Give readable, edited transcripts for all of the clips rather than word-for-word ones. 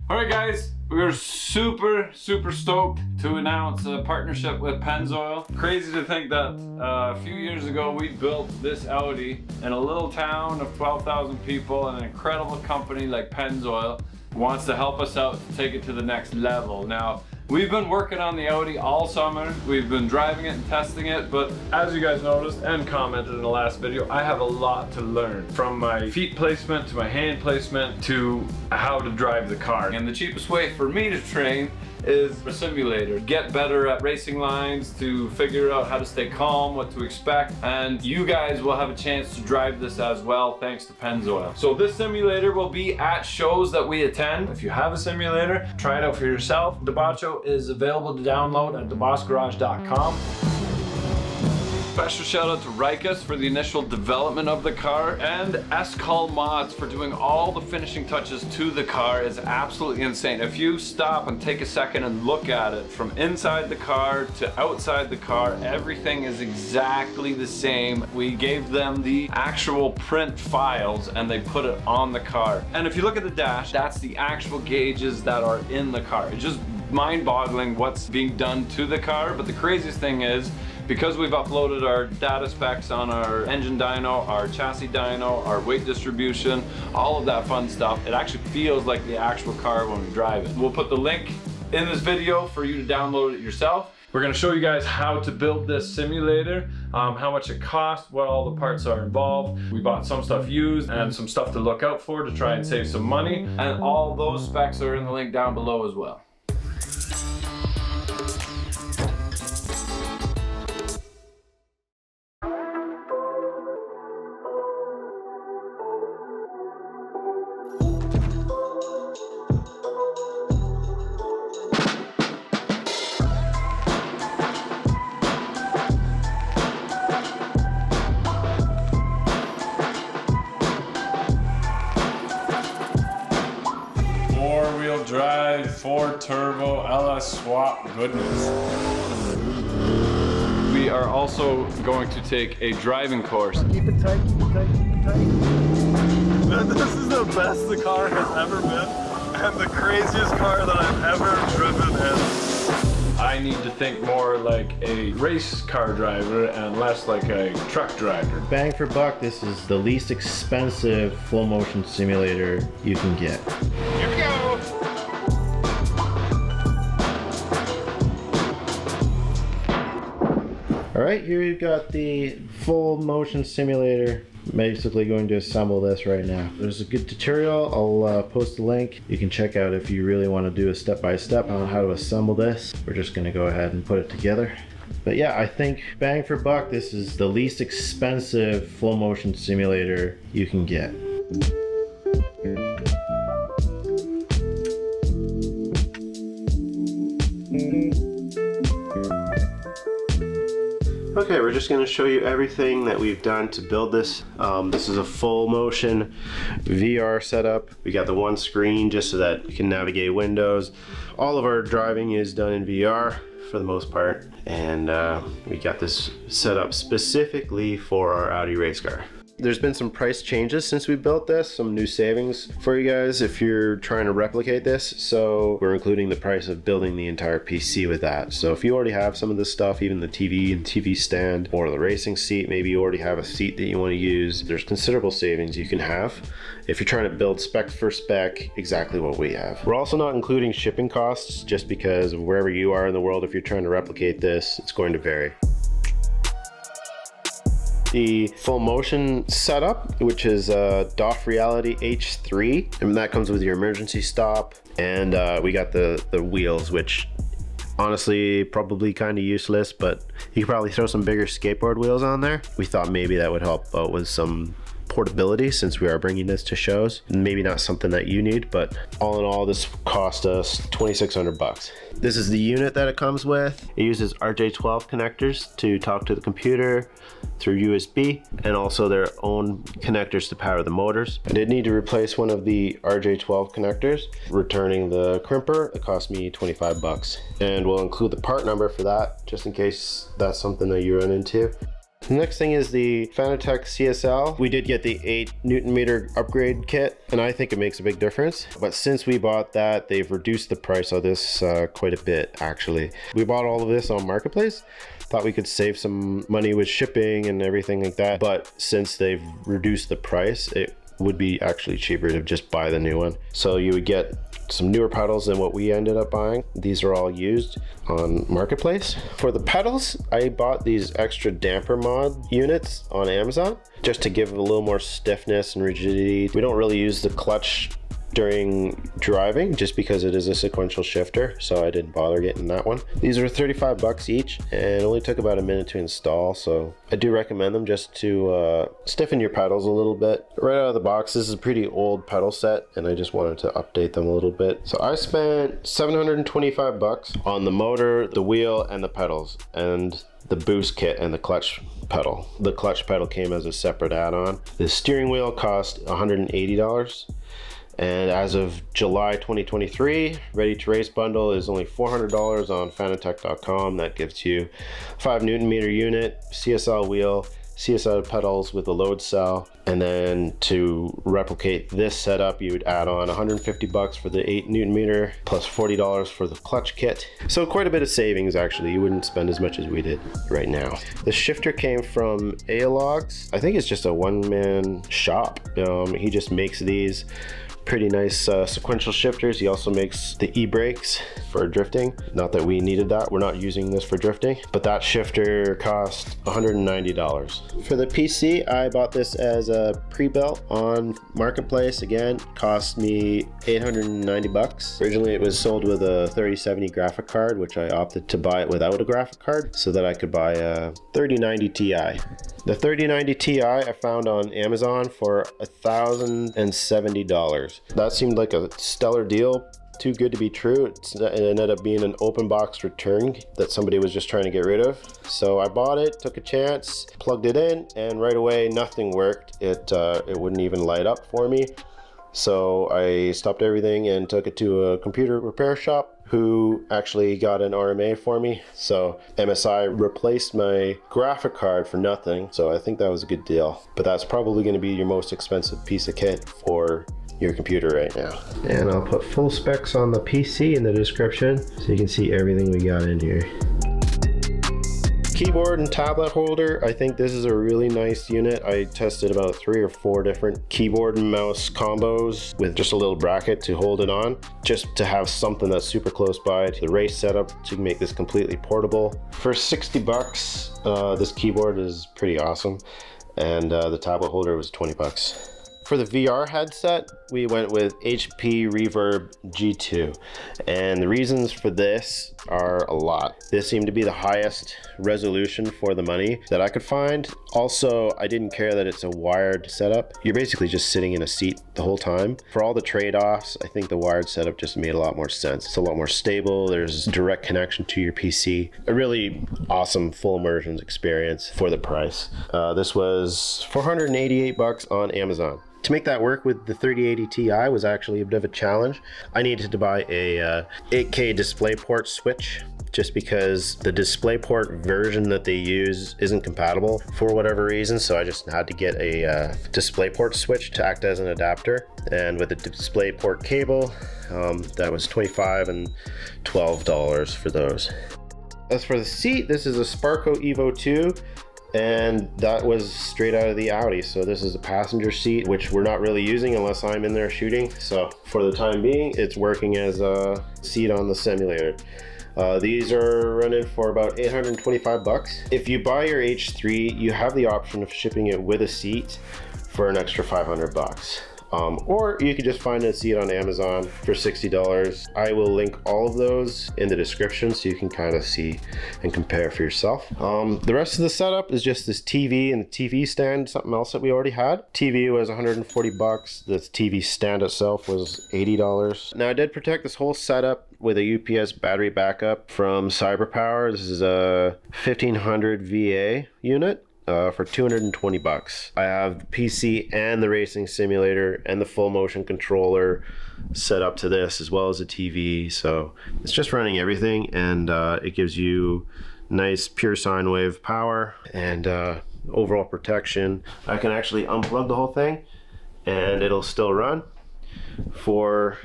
Alright guys, we're super stoked to announce a partnership with Pennzoil. Crazy to think that a few years ago we built this Audi in a little town of 12,000 people, and an incredible company like Pennzoil wants to help us out to take it to the next level. Now, we've been working on the Audi all summer. We've been driving it and testing it, but as you guys noticed and commented in the last video, I have a lot to learn, from my feet placement to my hand placement to how to drive the car. And the cheapest way for me to train is a simulator. Get better at racing lines, to figure out how to stay calm, what to expect, and you guys will have a chance to drive this as well thanks to Pennzoil. So this simulator will be at shows that we attend. If you have a simulator, try it out for yourself. Debocho is available to download at DEBOSSGARAGE.com. Special shout out to Rikas for the initial development of the car, and S-Call Mods for doing all the finishing touches to the car. Is absolutely insane. If you stop and take a second and look at it from inside the car to outside the car, everything is exactly the same. We gave them the actual print files and they put it on the car. And if you look at the dash, that's the actual gauges that are in the car. It's just mind-boggling what's being done to the car. But the craziest thing is, because we've uploaded our data specs on our engine dyno, our chassis dyno, our weight distribution, all of that fun stuff, it actually feels like the actual car when we drive it. We'll put the link in this video for you to download it yourself. We're gonna show you guys how to build this simulator, how much it costs, what all the parts are involved. We bought some stuff used and some stuff to look out for to try and save some money, and all those specs are in the link down below as well. Four-wheel drive, 4-turbo, LS swap goodness. We are also going to take a driving course. Keep it tight, keep it tight, keep it tight. This is the best the car has ever been, and the craziest car that I've ever driven in. I need to think more like a race car driver and less like a truck driver. Bang for buck, this is the least expensive full motion simulator you can get. Here we go! Alright, here we've got the full motion simulator. Basically going to assemble this right now. There's a good tutorial. I'll post a link. You can check out if you really want to do a step-by-step on how to assemble this. We're just going to go ahead and put it together. But yeah, I think bang for buck, this is the least expensive full motion simulator you can get. Okay, we're just going to show you everything that we've done to build this. This is a full motion VR setup. We got the one screen just so that you can navigate windows. All of our driving is done in VR for the most part, and we got this set up specifically for our Audi race car. There's been some price changes since we built this, some new savings for you guys if you're trying to replicate this. So we're including the price of building the entire PC with that. So if you already have some of this stuff, even the TV and TV stand or the racing seat, maybe you already have a seat that you want to use, there's considerable savings you can have if you're trying to build spec for spec exactly what we have. We're also not including shipping costs just because of wherever you are in the world. If you're trying to replicate this, it's going to vary. The full motion setup, which is a DOF Reality H3, and that comes with your emergency stop, and we got the wheels, which honestly probably kind of useless, but you could probably throw some bigger skateboard wheels on there. We thought maybe that would help out with some portability since we are bringing this to shows. Maybe not something that you need, but all in all, this cost us 2,600 bucks. This is the unit that it comes with. It uses RJ12 connectors to talk to the computer through USB, and also their own connectors to power the motors. I did need to replace one of the RJ12 connectors. Returning the crimper, it cost me 25 bucks. And we'll include the part number for that, just in case that's something that you run into. The next thing is the Fanatec CSL. We did get the 8 Newton meter upgrade kit, and I think it makes a big difference. But since we bought that, they've reduced the price of this quite a bit, actually. We bought all of this on Marketplace. Thought we could save some money with shipping and everything like that. But since they've reduced the price, it would be actually cheaper to just buy the new one. So you would get some newer pedals than what we ended up buying. These are all used on Marketplace. For the pedals, I bought these extra damper mod units on Amazon just to give it a little more stiffness and rigidity. We don't really use the clutch during driving just because it is a sequential shifter, so I didn't bother getting that one. These are 35 bucks each and only took about a minute to install, so I do recommend them just to stiffen your pedals a little bit. Right out of the box, this is a pretty old pedal set and I just wanted to update them a little bit. So I spent 725 bucks on the motor, the wheel, and the pedals, and the boost kit and the clutch pedal. The clutch pedal came as a separate add-on. The steering wheel cost $180. And as of July 2023, Ready to Race bundle is only $400 on fanatec.com. That gives you 5 Newton meter unit, CSL wheel, CSL pedals with a load cell. And then to replicate this setup, you would add on 150 bucks for the 8 Newton meter plus $40 for the clutch kit. So quite a bit of savings actually. You wouldn't spend as much as we did right now. The shifter came from Aologs. I think it's just a one-man shop. He just makes these pretty nice sequential shifters. He also makes the e-brakes for drifting. Not that we needed that, we're not using this for drifting, but that shifter cost $190. For the PC, I bought this as a pre-built on Marketplace. Again, cost me 890 bucks. Originally it was sold with a 3070 graphic card, which I opted to buy it without a graphic card so that I could buy a 3090 Ti. The 3090 Ti I found on Amazon for $1,070. That seemed like a stellar deal. Too good to be true. It ended up being an open box return that somebody was just trying to get rid of. So I bought it, took a chance, plugged it in, and right away nothing worked. It wouldn't even light up for me. So I stopped everything and took it to a computer repair shop who actually got an RMA for me. So MSI replaced my graphic card for nothing. So I think that was a good deal. But that's probably going to be your most expensive piece of kit for your computer right now. And I'll put full specs on the PC in the description so you can see everything we got in here. Keyboard and tablet holder. I think this is a really nice unit. I tested about 3 or 4 different keyboard and mouse combos with just a little bracket to hold it on, just to have something that's super close by to the race setup to make this completely portable. For 60 bucks, this keyboard is pretty awesome, and the tablet holder was 20 bucks. For the VR headset, we went with HP Reverb G2, and the reasons for this are a lot. This seemed to be the highest resolution for the money that I could find. Also, I didn't care that it's a wired setup. You're basically just sitting in a seat the whole time. For all the trade-offs, I think the wired setup just made a lot more sense. It's a lot more stable. There's direct connection to your PC. A really awesome full immersion experience for the price. This was 488 bucks on Amazon. To make that work with the 3080 Ti was actually a bit of a challenge. I needed to buy a 8K DisplayPort switch just because the DisplayPort version that they use isn't compatible for whatever reason, so I just had to get a DisplayPort switch to act as an adapter. And with the DisplayPort cable, that was $25 and $12 for those. As for the seat, this is a Sparco Evo 2. And that was straight out of the Audi. So this is a passenger seat, which we're not really using unless I'm in there shooting. So for the time being, it's working as a seat on the simulator. These are running for about 825 bucks. If you buy your H3, you have the option of shipping it with a seat for an extra 500 bucks. Or you could just find a seat on Amazon for $60. I will link all of those in the description so you can kind of see and compare for yourself. The rest of the setup is just this TV and the TV stand, something else that we already had. TV was 140 bucks. The TV stand itself was $80. Now I did protect this whole setup with a UPS battery backup from CyberPower. This is a 1500 VA unit. For 220 bucks. I have the PC and the racing simulator and the full motion controller set up to this, as well as a TV. So it's just running everything, and it gives you nice pure sine wave power and overall protection. I can actually unplug the whole thing and it'll still run for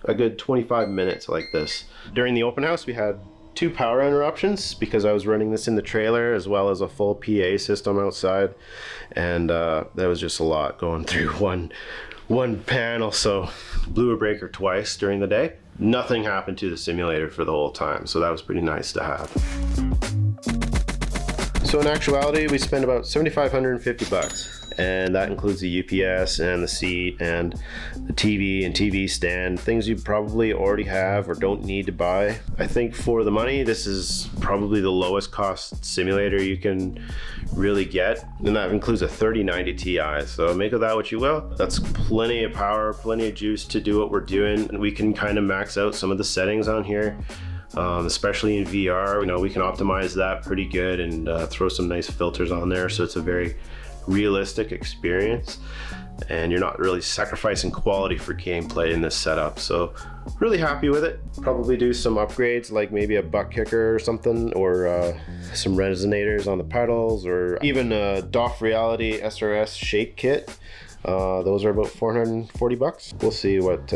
a good 25 minutes like this. During the open house we had 2 power interruptions because I was running this in the trailer as well as a full PA system outside, and that was just a lot going through one panel, so blew a breaker twice during the day. Nothing happened to the simulator for the whole time, so that was pretty nice to have. So in actuality we spent about $7,550, and that includes the UPS and the seat and the TV and TV stand, things you probably already have or don't need to buy. I think for the money this is probably the lowest cost simulator you can really get, and that includes a 3090 Ti, so make of that what you will. That's plenty of power, plenty of juice to do what we're doing, and we can kind of max out some of the settings on here. Especially in VR, you know, we can optimize that pretty good and throw some nice filters on there, so it's a very realistic experience and you're not really sacrificing quality for gameplay in this setup. So really happy with it. Probably do some upgrades like maybe a butt kicker or something, or some resonators on the pedals, or even a DOF Reality SRS shake kit. Those are about 440 bucks. We'll see what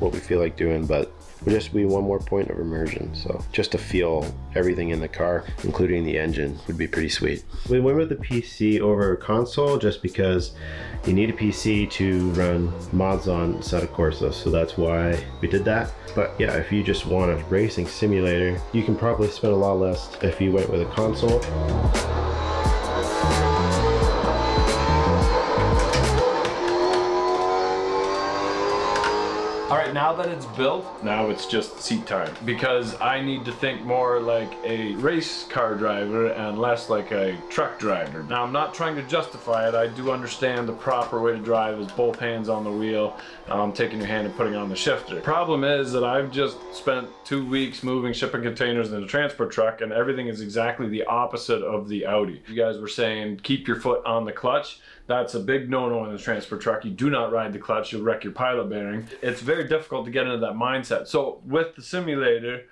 we feel like doing, but would just be one more point of immersion. So just to feel everything in the car, including the engine, would be pretty sweet. We went with the PC over console just because you need a PC to run mods on Assetto Corsa, so that's why we did that. But yeah, if you just want a racing simulator, you can probably spend a lot less if you went with a console. All right, now that it's built, now it's just seat time, because I need to think more like a race car driver and less like a truck driver. Now, I'm not trying to justify it. I do understand the proper way to drive is both hands on the wheel, taking your hand and putting on the shifter. Problem is that I've just spent 2 weeks moving shipping containers in a transport truck, and everything is exactly the opposite of the Audi. You guys were saying keep your foot on the clutch. That's a big no-no in the transport truck. You do not ride the clutch, you'll wreck your pilot bearing. It's very difficult to get into that mindset. So with the simulator,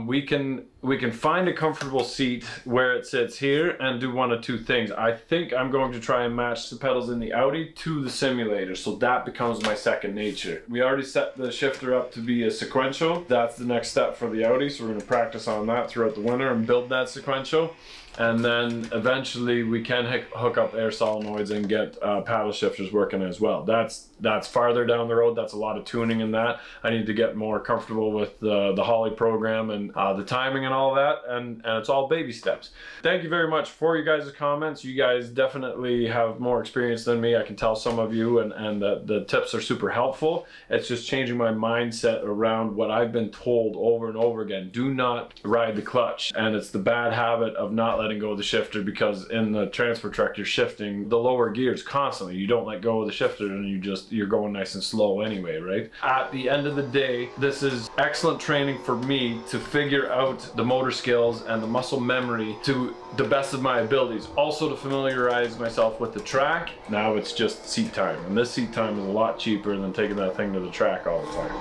we can find a comfortable seat where it sits here and do one of two things. I think I'm going to try and match the pedals in the Audi to the simulator, so that becomes my second nature. We already set the shifter up to be a sequential. That's the next step for the Audi, so we're going to practice on that throughout the winter and build that sequential. And then eventually we can hook up air solenoids and get paddle shifters working as well. That's farther down the road. That's a lot of tuning in that. I need to get more comfortable with the Holly program and the timing and all that, and it's all baby steps. Thank you very much for you guys' comments. You guys definitely have more experience than me. I can tell some of you, and the tips are super helpful. It's just changing my mindset around what I've been told over and over again. Do not ride the clutch, and it's the bad habit of not letting go of the shifter, because in the transport truck you're shifting the lower gears constantly. You don't let go of the shifter and you're going nice and slow anyway, right? At the end of the day, this is excellent training for me to figure out the motor skills and the muscle memory to the best of my abilities. Also to familiarize myself with the track. Now it's just seat time, and this seat time is a lot cheaper than taking that thing to the track all the time.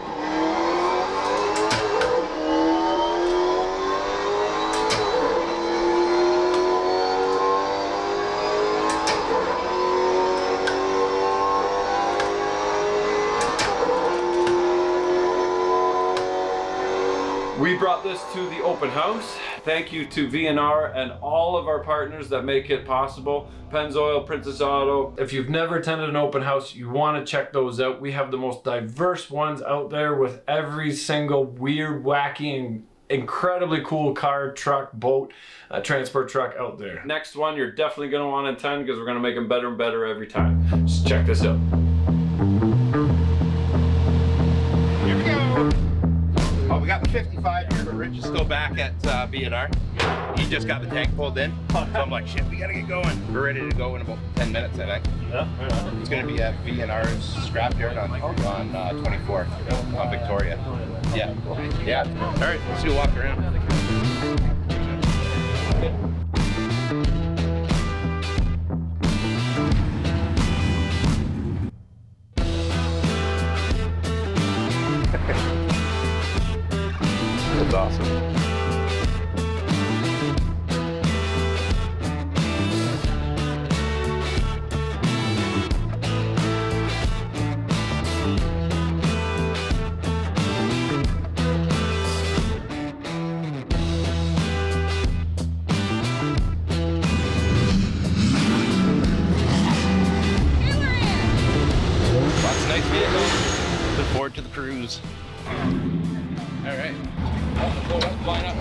We brought this to the open house. Thank you to V&R and all of our partners that make it possible. Pennzoil, Princess Auto. If you've never attended an open house, you want to check those out. We have the most diverse ones out there with every single weird, wacky, and incredibly cool car, truck, boat, transport truck out there. Next one you're definitely going to want to attend, because we're going to make them better and better every time. Just check this out. Oh, we got the 55 here, but Rich is still back at V&R. He just got the tank pulled in, so I'm like, shit, we gotta get going. We're ready to go in about 10 minutes, I think. Yeah. It's gonna be at V&R's scrapyard on 24th on Victoria. Yeah. Yeah. All right, let's do a walk around. That's awesome. cruise. All right. Go up, line up.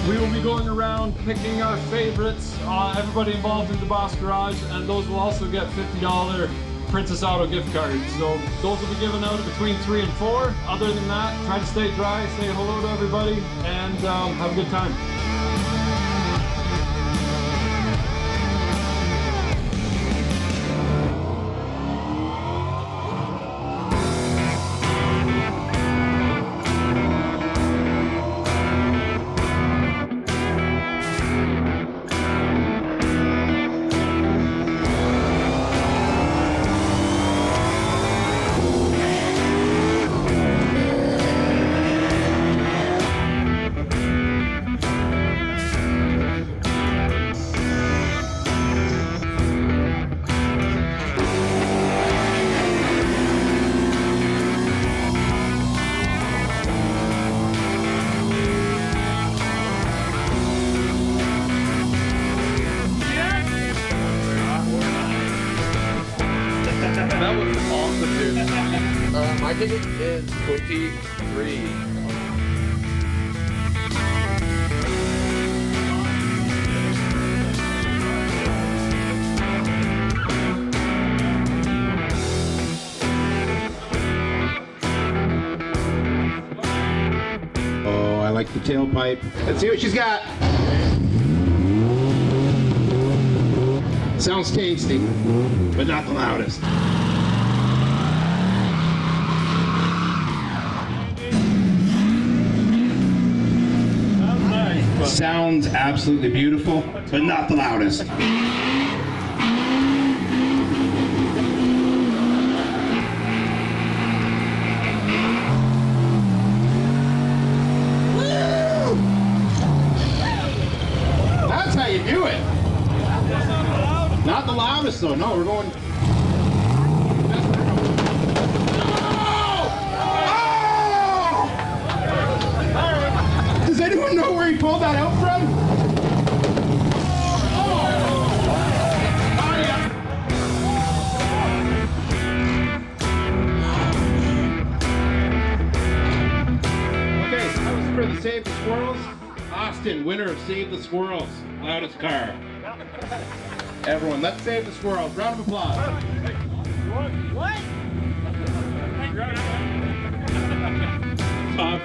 We will be going around picking our favorites, everybody involved in DEBOSS Garage, and those will also get $50 Princess Auto gift cards. So those will be given out between 3 and 4. Other than that, try to stay dry, say hello to everybody, and have a good time. That was awesome, dude. My ticket is 23. Oh, I like the tailpipe. Let's see what she's got. Sounds tasty, but not the loudest. Sounds absolutely beautiful, but not the loudest. That's how you do it. Not the loudest though, no, we're going... Does anyone know where he pulled that out from? Okay, so that was for the Save the Squirrels. Austin, winner of Save the Squirrels. Loudest car. Everyone, let's save the squirrels. Round of applause. What?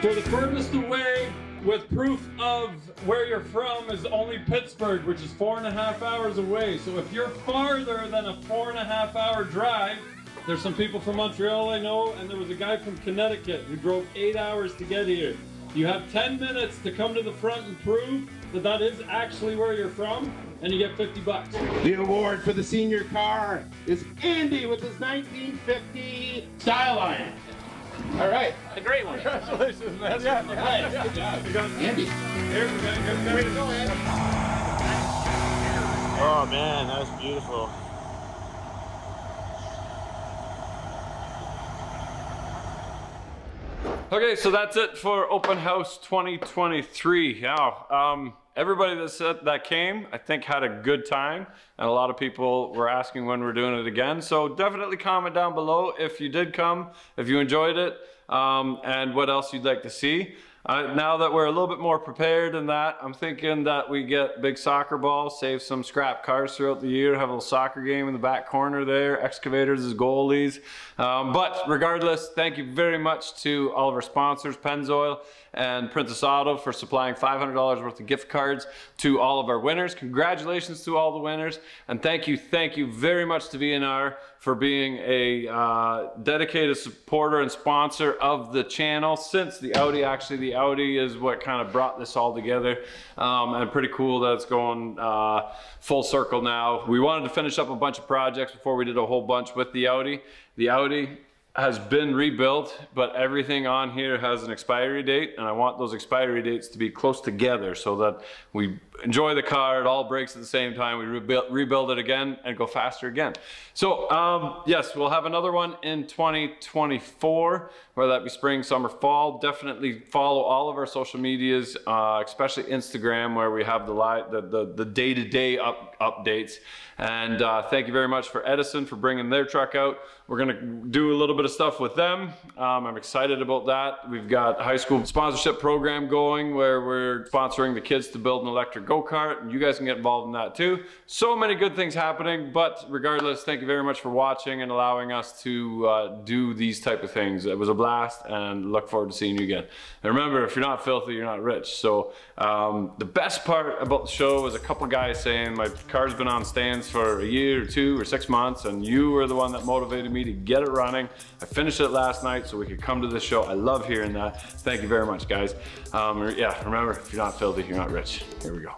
For the furthest away with proof of where you're from is only Pittsburgh, which is 4.5 hours away. So if you're farther than a 4.5 hour drive, there's some people from Montreal I know, and there was a guy from Connecticut who drove 8 hours to get here. You have 10 minutes to come to the front and prove that that is actually where you're from, and you get 50 bucks. The award for the senior car is Andy with his 1950 Styline. All right. A great one. Congratulations, man. Yeah. Nice. Good job. Andy. Here, we got Way to go, Andy. Oh man, that was beautiful. Okay, so that's it for Open House 2023. Yeah, everybody that came, I think had a good time, and a lot of people were asking when we're doing it again. So definitely comment down below if you did come, if you enjoyed it, and what else you'd like to see. Now that we're a little bit more prepared in that, I'm thinking that we get big soccer balls, save some scrap cars throughout the year, have a little soccer game in the back corner there, excavators as goalies. But regardless, thank you very much to all of our sponsors, Pennzoil and Princess Auto, for supplying $500 worth of gift cards to all of our winners. Congratulations to all the winners, and thank you very much to VNR for being a dedicated supporter and sponsor of the channel since the Audi. Actually, the Audi is what kind of brought this all together, and pretty cool that it's going full circle now. We wanted to finish up a bunch of projects before we did a whole bunch with the Audi. The Audi has been rebuilt, but everything on here has an expiry date, and I want those expiry dates to be close together so that we enjoy the car, it all breaks at the same time, we rebuild it again and go faster again. So yes, we'll have another one in 2024, whether that be spring, summer, fall. Definitely follow all of our social medias, especially Instagram, where we have the day-to-day updates. And thank you very much for Edison for bringing their truck out. We're gonna do a little bit of stuff with them. I'm excited about that. We've got a high school sponsorship program going where we're sponsoring the kids to build an electric go-kart, and you guys can get involved in that too. So many good things happening, but regardless, thank you very much for watching and allowing us to do these type of things. It was a blast, and look forward to seeing you again. And remember, if you're not filthy, you're not rich. So the best part about the show was a couple guys saying, my car's been on stands for a year or 2 or 6 months, and you were the one that motivated me to get it running. I finished it last night so we could come to this show. I love hearing that. Thank you very much, guys. Yeah, remember, if you're not filthy, you're not rich. Here we go.